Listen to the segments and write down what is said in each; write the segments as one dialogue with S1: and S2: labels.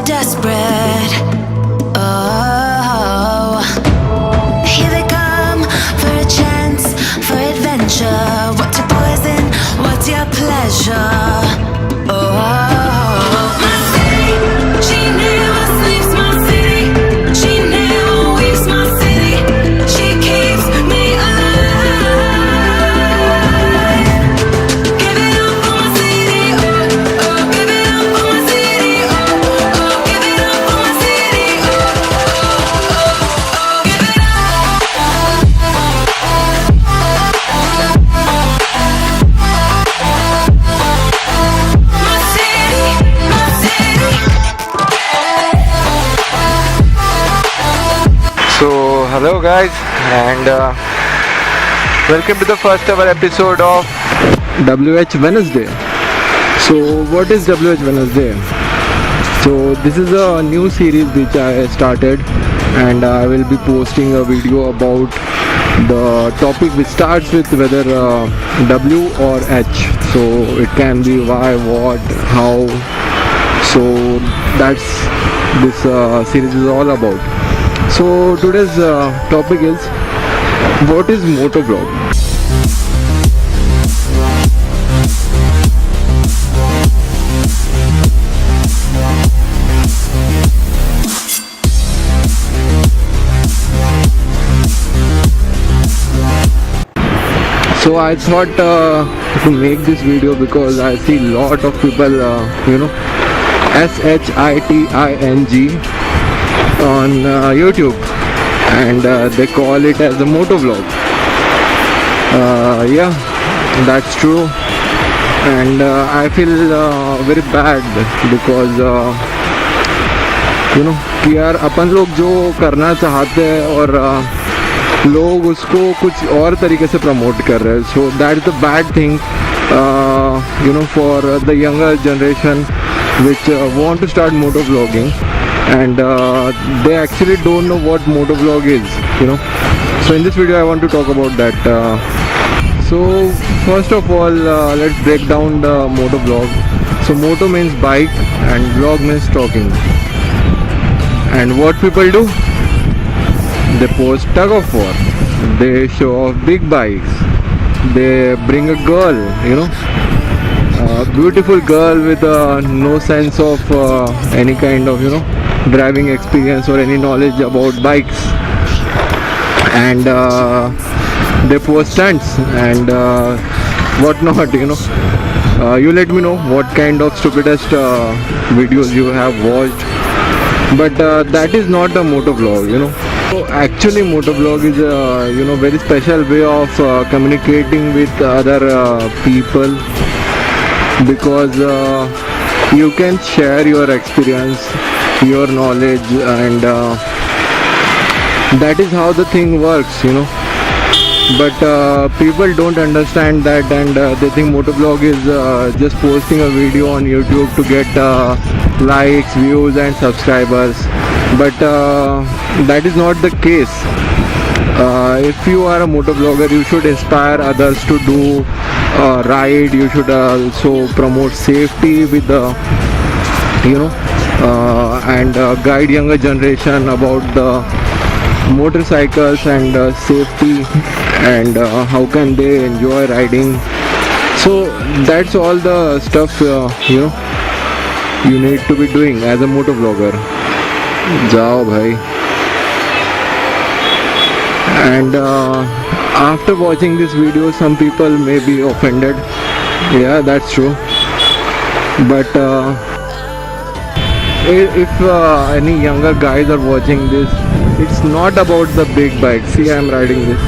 S1: desperate. Oh, here they come for a chance, for adventure. What's your poison? What's your pleasure? Oh, my city, she never sleeps. My city, she never weeps. My city, she keeps me alive. Give it up for my city, oh, oh. Give it up for my city, oh, oh. Give it up for my city, oh, oh, oh. Give it my city, my city.
S2: So hello guys, and welcome to the first ever episode of WH Wednesday. So what is WH Wednesday? So this is a new series which I started, and I will be posting a video about the topic which starts with whether W or H. So it can be why, what, how. So that's this series is all about. So today's topic is, what is motovlog? So I thought to make this video because I see lot of people SHITING on YouTube, and they call it as a motovlog. Yeah, that's true, and I feel very bad because कि यार अपन लोग जो करना चाहते हैं और लोग उसको कुछ और तरीके से प्रमोट कर रहे हैं. So that is the bad thing for the younger generation which want to start motovlogging, and they actually don't know what motovlog is. So in this video I want to talk about that. So first of all, let's break down the motovlog. So moto means bike and vlog means talking. And what people do? They post tug of war, they show off big bikes, they bring a girl, a beautiful girl with no sense of any kind of driving experience or any knowledge about bikes, and they post stunts and whatnot. You let me know what kind of stupidest videos you have watched, but that is not a motovlog. So actually motovlog is a very special way of communicating with other people, because you can share your experience, your knowledge, and that is how the thing works. But people don't understand that, and they think motovlog is just posting a video on YouTube to get likes, views and subscribers. But that is not the case. If you are a motovlogger, you should inspire others to do ride. You should also promote safety with the and guide younger generation about the motorcycles and safety, and how can they enjoy riding. So that's all the stuff you need to be doing as a motovlogger. Jao bhai. And after watching this video, some people may be offended. Yeah, that's true. But if any younger guys are watching this, it's not about the big bikes. See, I am riding this.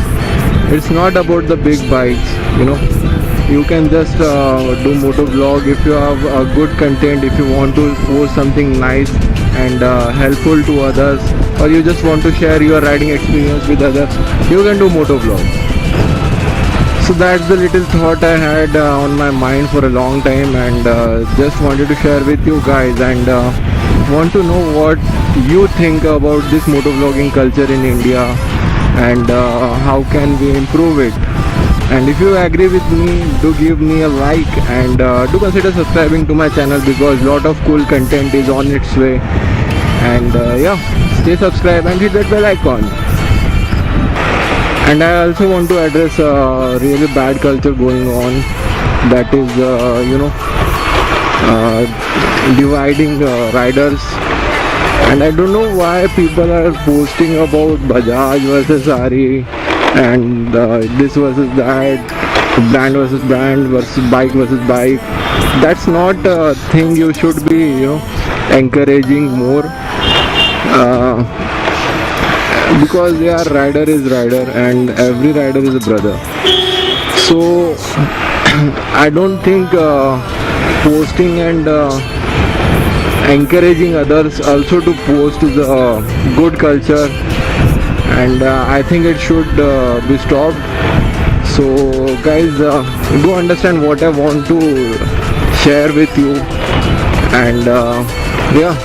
S2: It's not about the big bikes. You can just do motovlog if you have good content, if you want to post something nice and helpful to others, or you just want to share your riding experience with others, you can do motovlog. So that's the little thought I had on my mind for a long time, and just wanted to share with you guys, and want to know what you think about this motovlogging culture in India, and how can we improve it. And if you agree with me, do give me a like, and do consider subscribing to my channel, because lot of cool content is on its way. And yeah, stay subscribed and hit that bell icon. And I also want to address really bad culture going on, that is dividing riders. And I don't know why people are posting about Bajaj versus Ari and this versus that, brand versus brand versus bike. That's not a thing you should be encouraging more, because yeah, rider is rider and every rider is a brother. So I don't think posting and encouraging others also to post is a good culture, and I think it should be stopped. So guys, do understand what I want to share with you, and yeah,